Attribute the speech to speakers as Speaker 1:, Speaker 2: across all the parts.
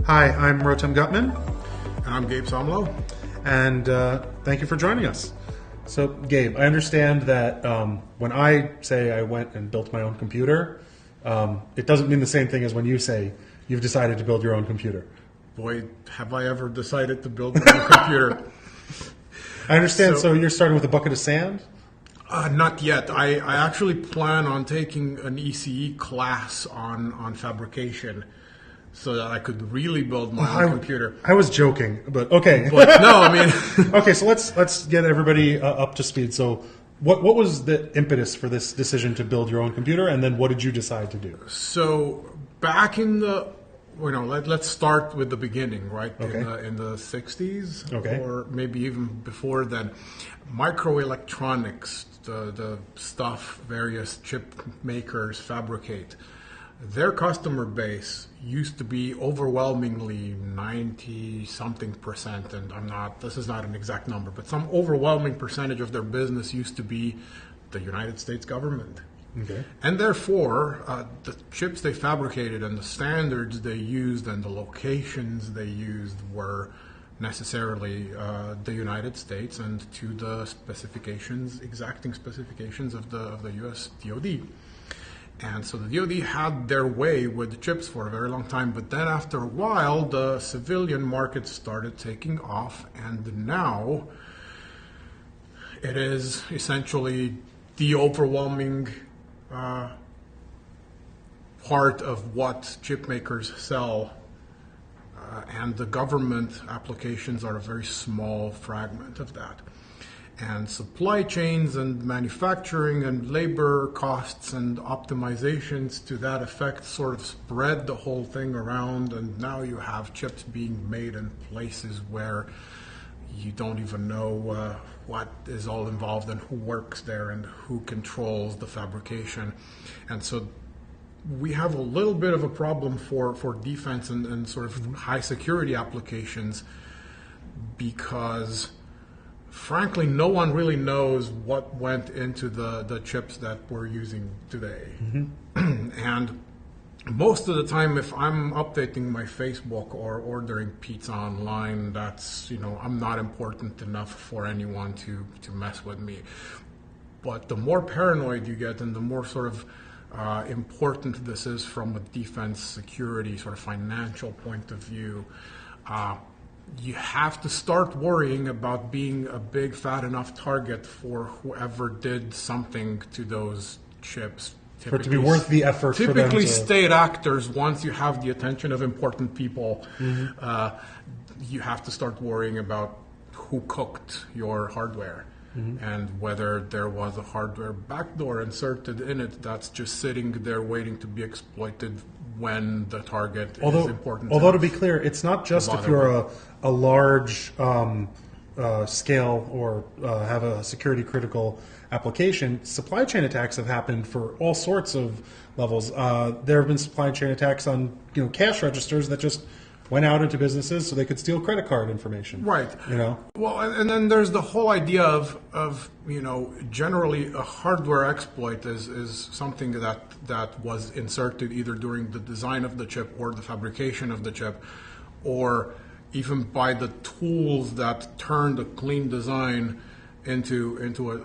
Speaker 1: Hi, I'm Rotem Guttman.
Speaker 2: And I'm Gabe Somlo.
Speaker 1: And thank you for joining us. So, Gabe, I understand that when I say I went and built my own computer, it doesn't mean the same thing as when you say you've decided to build your own computer.
Speaker 2: Boy, have I ever decided to build my own computer.
Speaker 1: I understand. So you're starting with a bucket of sand?
Speaker 2: Not yet. I actually plan on taking an ECE class on fabrication so that I could really build my own computer.
Speaker 1: I was joking, but okay.
Speaker 2: But no, I mean...
Speaker 1: Okay, so let's get everybody up to speed. So what was the impetus for this decision to build your own computer, and then what did you decide to do?
Speaker 2: So back in the... let's start with the beginning, right?
Speaker 1: Okay.
Speaker 2: In the 60s,
Speaker 1: okay,
Speaker 2: or maybe even before then. Microelectronics, the stuff various chip makers fabricate, their customer base used to be overwhelmingly 90-something%, and this is not an exact number, but some overwhelming percentage of their business used to be the United States government.
Speaker 1: Okay.
Speaker 2: And therefore, the chips they fabricated and the standards they used and the locations they used were necessarily the United States and to the exacting specifications of the U.S. DoD. And so the DoD had their way with the chips for a very long time, but then after a while, the civilian market started taking off, and now it is essentially the overwhelming part of what chip makers sell, and the government applications are a very small fragment of that. And supply chains and manufacturing and labor costs and optimizations to that effect sort of spread the whole thing around, and now you have chips being made in places where you don't even know what is all involved and who works there and who controls the fabrication. And so we have a little bit of a problem for defense and sort of high security applications because frankly, no one really knows what went into the chips that we're using today. Mm-hmm. And most of the time, if I'm updating my Facebook or ordering pizza online, that's, I'm not important enough for anyone to mess with me. But the more paranoid you get and the more sort of important this is from a defense, security, sort of financial point of view, you have to start worrying about being a big, fat enough target for whoever did something to those chips.
Speaker 1: For it to be worth the effort for them to...
Speaker 2: Typically state actors, once you have the attention of important people, mm-hmm. You have to start worrying about who cooked your hardware. Mm-hmm. And whether there was a hardware backdoor inserted in it that's just sitting there waiting to be exploited when the target is important.
Speaker 1: Although to be clear, it's not just if you're a large scale or have a security critical application. Supply chain attacks have happened for all sorts of levels. There have been supply chain attacks on cash registers that just went out into businesses so they could steal credit card information.
Speaker 2: Right. Well, and then there's the whole idea of generally a hardware exploit is something that was inserted either during the design of the chip or the fabrication of the chip, or even by the tools that turned a clean design into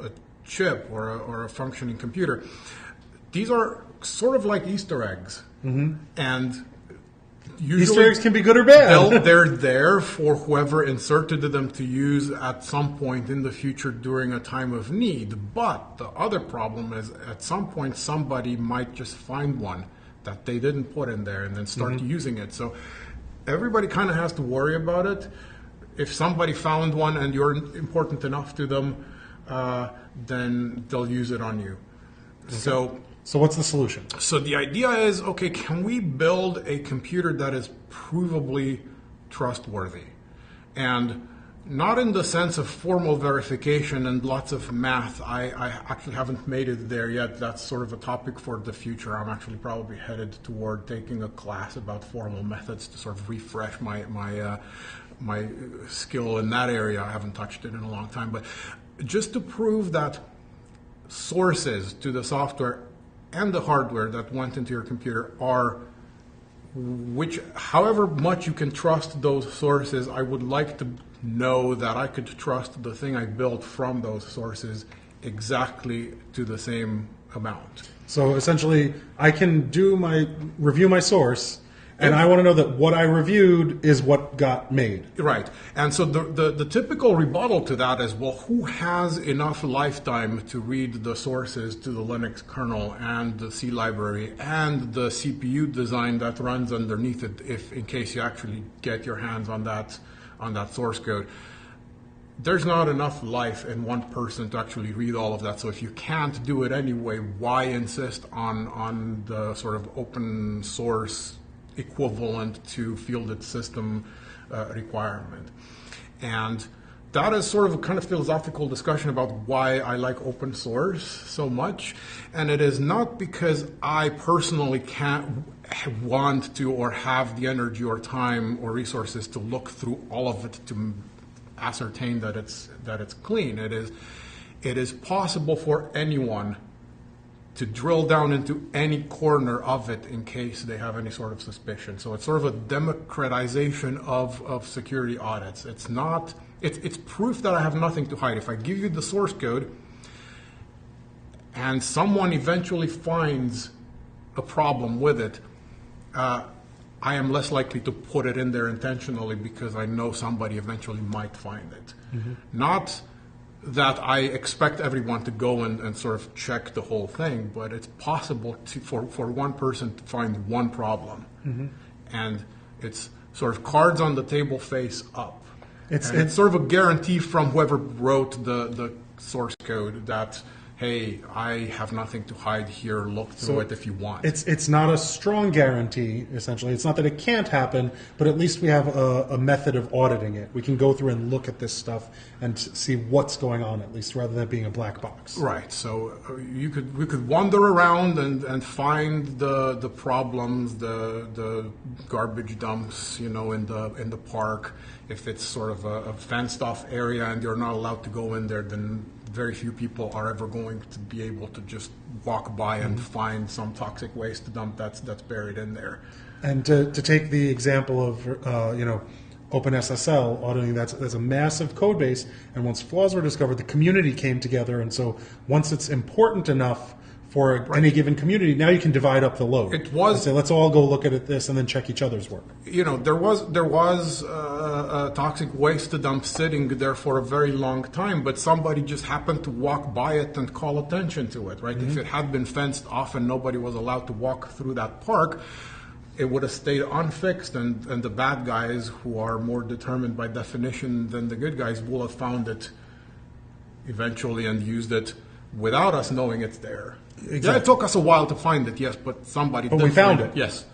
Speaker 2: a chip or a functioning computer. These are sort of like Easter eggs. Mm-hmm. And usually
Speaker 1: Easter eggs can be good or bad.
Speaker 2: They're there for whoever inserted them to use at some point in the future during a time of need. But the other problem is at some point somebody might just find one that they didn't put in there and then start mm-hmm. using it. So everybody kind of has to worry about it. If somebody found one and you're important enough to them, then they'll use it on you.
Speaker 1: Okay. So what's the solution?
Speaker 2: So the idea is, okay, can we build a computer that is provably trustworthy? And not in the sense of formal verification and lots of math. I actually haven't made it there yet. That's sort of a topic for the future. I'm actually probably headed toward taking a class about formal methods to sort of refresh my skill in that area. I haven't touched it in a long time. But just to prove that sources to the software and the hardware that went into your computer are which, however much you can trust those sources, I would like to know that I could trust the thing I built from those sources exactly to the same amount.
Speaker 1: So essentially, I can review my source, and I want to know that what I reviewed is what got made.
Speaker 2: Right. And so the typical rebuttal to that is, well, who has enough lifetime to read the sources to the Linux kernel and the C library and the CPU design that runs underneath it, if in case you actually get your hands on that source code? There's not enough life in one person to actually read all of that. So if you can't do it anyway, why insist on the sort of open source equivalent to fielded system requirement? And that is sort of a kind of philosophical discussion about why I like open source so much. And it is not because I personally can't want to or have the energy or time or resources to look through all of it to ascertain that it's clean. It is possible for anyone to drill down into any corner of it in case they have any sort of suspicion. So it's sort of a democratization of security audits. It's proof that I have nothing to hide. If I give you the source code and someone eventually finds a problem with it, I am less likely to put it in there intentionally because I know somebody eventually might find it. Mm-hmm. Not that I expect everyone to go and sort of check the whole thing, but it's possible for one person to find one problem. Mm-hmm. And it's sort of cards on the table face up. It's sort of a guarantee from whoever wrote the source code that, hey, I have nothing to hide here, look through it if you want.
Speaker 1: It's not a strong guarantee, essentially. It's not that it can't happen, but at least we have a method of auditing it. We can go through and look at this stuff and see what's going on, at least, rather than it being a black box.
Speaker 2: Right. So we could wander around and find the problems, the garbage dumps, in the park. If it's sort of a fenced off area and you're not allowed to go in there, then very few people are ever going to be able to just walk by and find some toxic waste dump that's buried in there.
Speaker 1: And to take the example of OpenSSL auditing, that's a massive code base, and once flaws were discovered, the community came together, and so once it's important enough for any given community, now you can divide up the load.
Speaker 2: It was
Speaker 1: say, let's all go look at this and then check each other's work.
Speaker 2: There was a toxic waste dump sitting there for a very long time, but somebody just happened to walk by it and call attention to it, right? Mm-hmm. If it had been fenced off and nobody was allowed to walk through that park, it would have stayed unfixed, and the bad guys, who are more determined by definition than the good guys, will have found it eventually and used it without us knowing it's there. Exactly. Yeah, it took us a while to find it, yes, but somebody did.
Speaker 1: But we found it.
Speaker 2: Yes.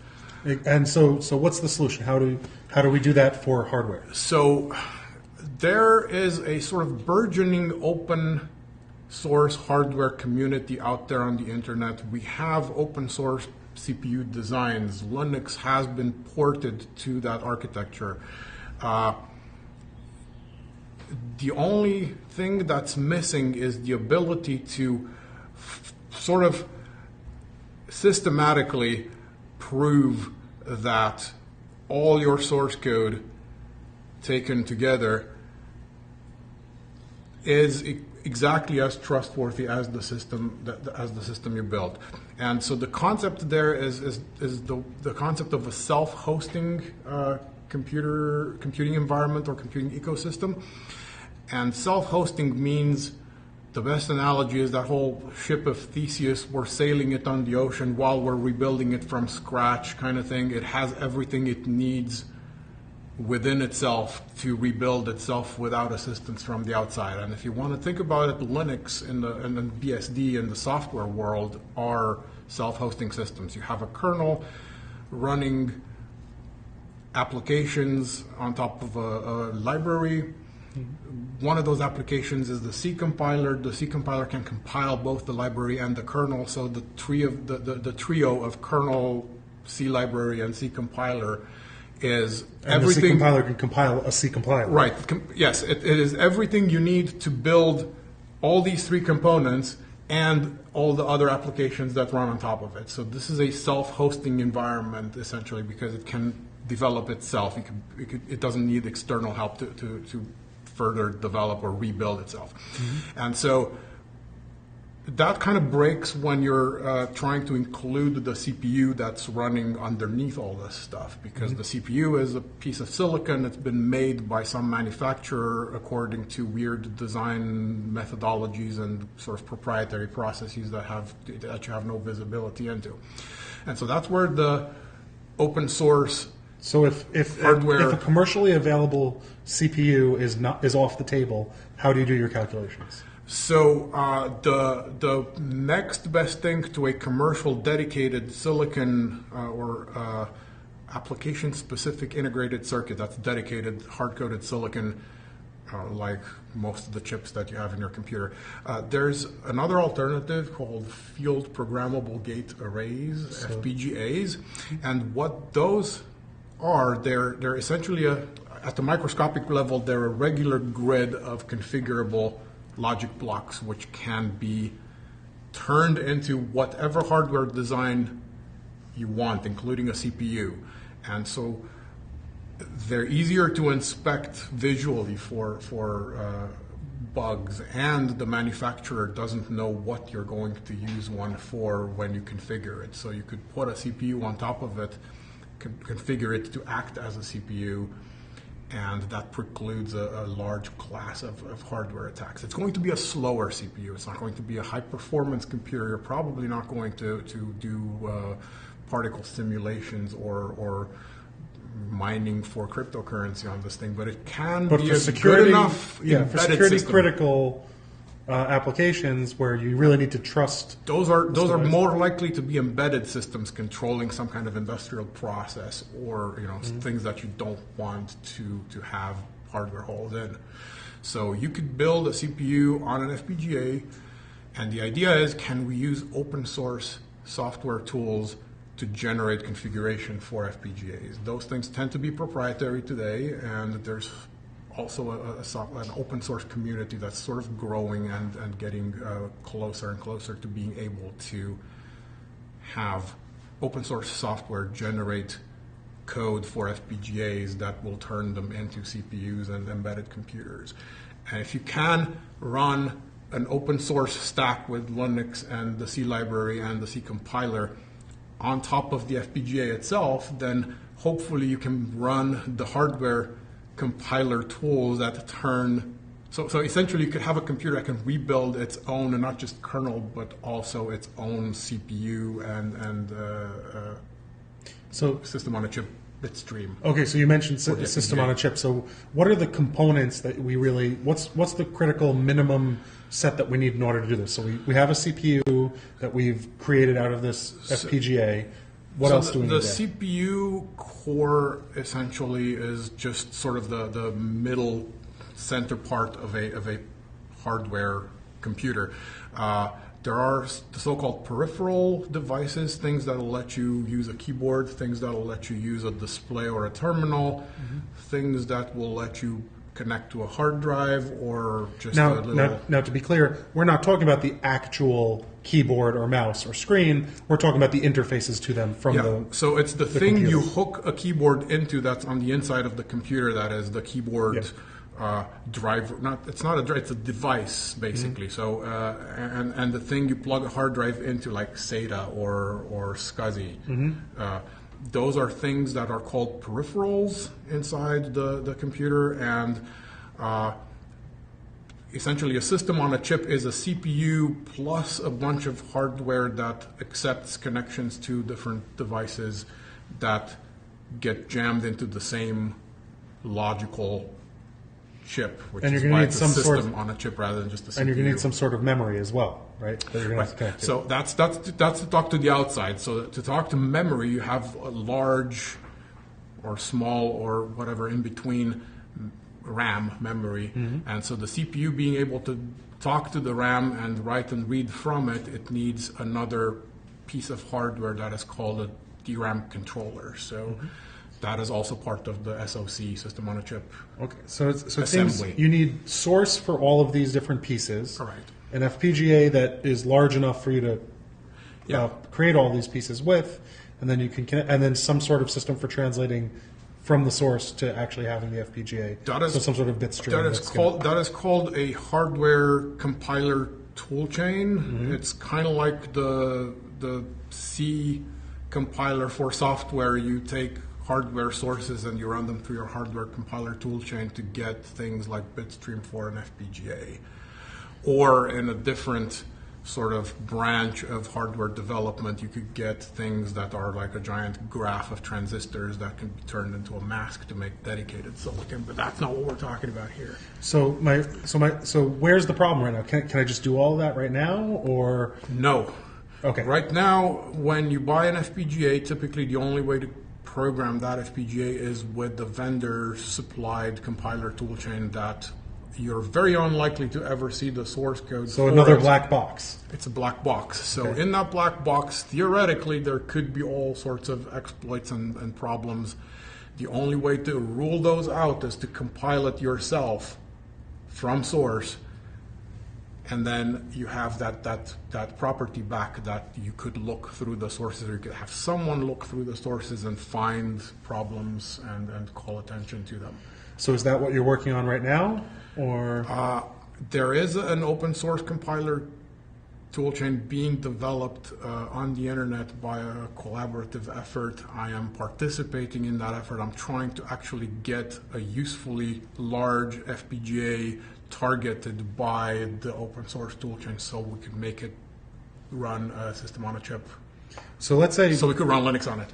Speaker 1: And so what's the solution? How do we do that for hardware?
Speaker 2: So there is a sort of burgeoning open source hardware community out there on the internet. We have open source CPU designs. Linux has been ported to that architecture. The only thing that's missing is the ability to sort of systematically prove that all your source code taken together is exactly as trustworthy as the system you built. And so the concept there is the concept of a self-hosting computing environment or computing ecosystem. And self-hosting means, the best analogy is that whole ship of Theseus. We're sailing it on the ocean while we're rebuilding it from scratch kind of thing. It has everything it needs within itself to rebuild itself without assistance from the outside. And if you want to think about it, Linux and BSD in the software world are self-hosting systems. You have a kernel running applications on top of a library. One of those applications is the C compiler. The C compiler can compile both the library and the kernel. So the trio of kernel, C library, and C compiler is everything.
Speaker 1: The C compiler can compile a C compiler.
Speaker 2: Right. Yes, it is everything you need to build all these three components and all the other applications that run on top of it. So this is a self-hosting environment, essentially, because it can develop itself. It doesn't need external help to further develop or rebuild itself. Mm-hmm. And so that kind of breaks when you're trying to include the CPU that's running underneath all this stuff, because the CPU is a piece of silicon that's been made by some manufacturer according to weird design methodologies and sort of proprietary processes that you have no visibility into. And so that's where the open source if a
Speaker 1: commercially available CPU is off the table, how do you do your calculations?
Speaker 2: So the next best thing to a commercial dedicated silicon or application-specific integrated circuit that's dedicated hard-coded silicon, like most of the chips that you have in your computer, there's another alternative called field programmable gate arrays, FPGAs, and what those are, they're essentially at the microscopic level, they're a regular grid of configurable logic blocks which can be turned into whatever hardware design you want, including a CPU. And so they're easier to inspect visually for bugs, and the manufacturer doesn't know what you're going to use one for when you configure it. So you could put a CPU on top of it, configure it to act as a CPU, and that precludes a large class of hardware attacks. It's going to be a slower CPU. It's not going to be a high-performance computer. You're probably not going to do particle simulations or mining for cryptocurrency on this thing, but it can be a good enough embedded
Speaker 1: for security
Speaker 2: system.
Speaker 1: Critical applications where you really need to trust.
Speaker 2: Those are more likely to be embedded systems controlling some kind of industrial process, or things that you don't want to have hardware holes in. So you could build a CPU on an FPGA, and the idea is, can we use open source software tools to generate configuration for FPGAs? Those things tend to be proprietary today, and there's also an open source community that's sort of growing and getting closer and closer to being able to have open source software generate code for FPGAs that will turn them into CPUs and embedded computers. And if you can run an open source stack with Linux and the C library and the C compiler on top of the FPGA itself, then hopefully you can run the hardware compiler tools that turn, so essentially you could have a computer that can rebuild its own, and not just kernel, but also its own CPU and system on a chip bitstream.
Speaker 1: Okay, so you mentioned system on a chip. So what are the components that we really, what's the critical minimum set that we need in order to do this? So we have a CPU that we've created out of this FPGA. What else do we need? The
Speaker 2: CPU core essentially is just sort of the middle center part of a hardware computer. There are the so-called peripheral devices, things that will let you use a keyboard, things that will let you use a display or a terminal, things that will let you connect to a hard drive or just a little...
Speaker 1: Now, to be clear, we're not talking about the actual keyboard or mouse or screen. We're talking about the interfaces to them from the
Speaker 2: So it's the thing
Speaker 1: computer.
Speaker 2: you hook a keyboard into that's on the inside of the computer, that is the keyboard driver. It's not a drive, it's a device, basically. So and the thing you plug a hard drive into, like SATA or SCSI. Those are things that are called peripherals inside the computer, and essentially a system on a chip is a CPU plus a bunch of hardware that accepts connections to different devices that get jammed into the same logical chip, which is why it's a system on a chip rather than just a CPU.
Speaker 1: And you're going to need some sort of memory as well, right? That you're going to have to connect to.
Speaker 2: So that's to talk to the outside. So to talk to memory, you have a large or small or whatever in between RAM memory. And so the CPU being able to talk to the RAM and write and read from it, it needs another piece of hardware that is called a DRAM controller. So that is also part of the SoC, system on a chip.
Speaker 1: Okay, so
Speaker 2: assembly.
Speaker 1: You need source for all of these different pieces.
Speaker 2: Correct.
Speaker 1: an FPGA that is large enough for you to create all these pieces with, and then you can and then some sort of system for translating from the source to actually having the FPGA. So some sort of bit stream.
Speaker 2: That is called a hardware compiler toolchain. Mm-hmm. It's kind of like the C compiler for software. You take hardware sources and you run them through your hardware compiler toolchain to get things like bitstream for an FPGA. Or in a different sort of branch of hardware development, you could get things that are like a giant graph of transistors that can be turned into a mask to make dedicated silicon, but that's not what we're talking about here.
Speaker 1: So where's the problem right now? Can I just do all of that right now, or
Speaker 2: no?
Speaker 1: Okay.
Speaker 2: Right now, when you buy an FPGA, typically the only way to program that FPGA is with the vendor supplied compiler toolchain that you're very unlikely to ever see the source code.
Speaker 1: So another black box.
Speaker 2: It's a black box. So in that black box, theoretically, there could be all sorts of exploits and problems. The only way to rule those out is to compile it yourself from source, and then you have that property back that you could look through the sources, or you could have someone look through the sources and find problems and call attention to them.
Speaker 1: So is that what you're working on right now? Or
Speaker 2: there is an open source compiler toolchain being developed on the internet by a collaborative effort. I am participating in that effort. I'm trying to actually get a usefully large FPGA targeted by the open source toolchain so we can make it run a system on a chip.
Speaker 1: So let's say
Speaker 2: we could run Linux on it.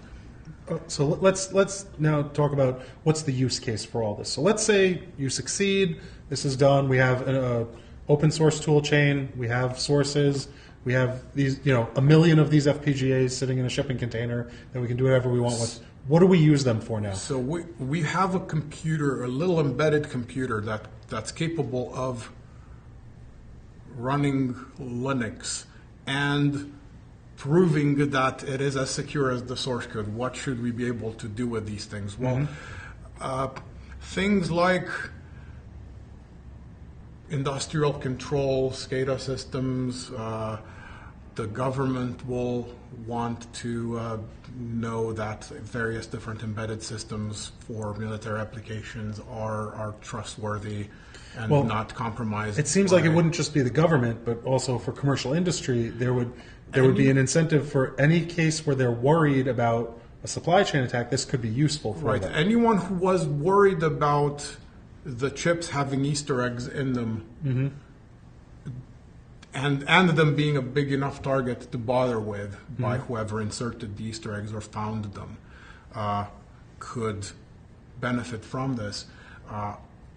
Speaker 1: So let's now talk about what's the use case for all this. So let's say you succeed. This is done. We have an open source tool chain. We have sources. We have these, 1 million of these FPGAs sitting in a shipping container that we can do whatever we want with. What do we use them for now?
Speaker 2: So we have a computer, a little embedded computer that's capable of running Linux and proving that it is as secure as the source code. What should we be able to do with these things? Well, things like industrial control, SCADA systems, the government will want to know that various different embedded systems for military applications are trustworthy and not compromised.
Speaker 1: It seems like it wouldn't just be the government, but also for commercial industry, there would be an incentive for any case where they're worried about a supply chain attack. This could be useful for them.
Speaker 2: Anyone who was worried about the chips having Easter eggs in them and them being a big enough target to bother with by whoever inserted the Easter eggs or found them could benefit from this.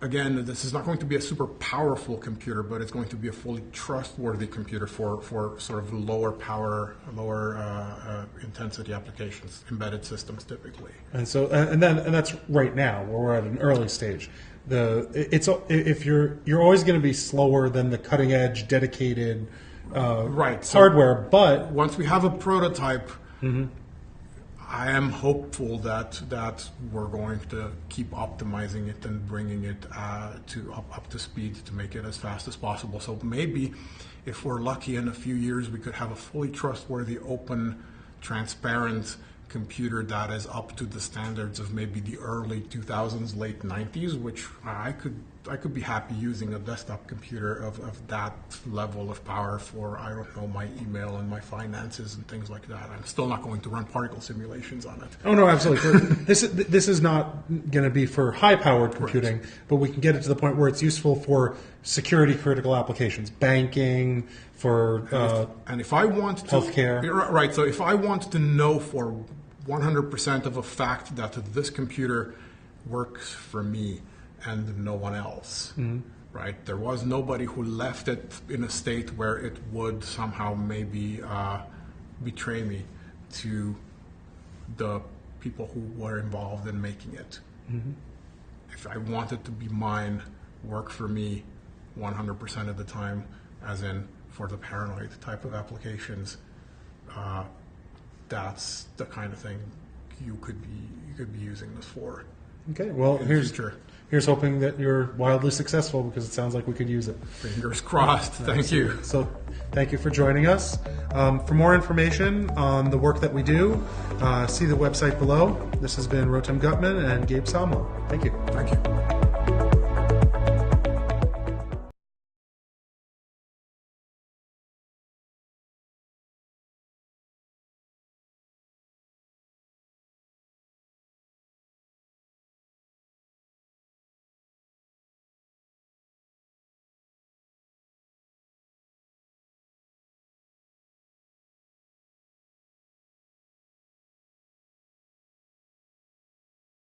Speaker 2: Again, this is not going to be a super powerful computer, but it's going to be a fully trustworthy computer for sort of lower power, lower intensity applications, embedded systems typically.
Speaker 1: And so, and that's right now where we're at an early stage. If you're always going to be slower than the cutting edge dedicated hardware, but
Speaker 2: once we have a prototype. I am hopeful that we're going to keep optimizing it and bringing it up to speed to make it as fast as possible. So maybe if we're lucky in a few years, we could have a fully trustworthy, open, transparent computer that is up to the standards of maybe the early 2000s, late 90s, which I could be happy using a desktop computer of that level of power for, I don't know, my email and my finances and things like that. I'm still not going to run particle simulations on it.
Speaker 1: Oh, no, absolutely. This is not going to be for high-powered computing, but we can get it to the point where it's useful for security-critical applications, banking, for
Speaker 2: and if I want to,
Speaker 1: healthcare.
Speaker 2: Right, so if I want to know for 100% of a fact that this computer works for me and no one else, right? There was nobody who left it in a state where it would somehow maybe betray me to the people who were involved in making it. If I want it to be mine, work for me 100% of the time, as in for the paranoid type of applications, that's the kind of thing you could be using this for.
Speaker 1: Okay, well,
Speaker 2: in the future.
Speaker 1: Here's hoping that you're wildly successful, because it sounds like we could use it.
Speaker 2: Fingers crossed. Thank you.
Speaker 1: So thank you for joining us. For more information on the work that we do, see the website below. This has been Rotem Guttman and Gabe Somlo. Thank you.
Speaker 2: Thank you.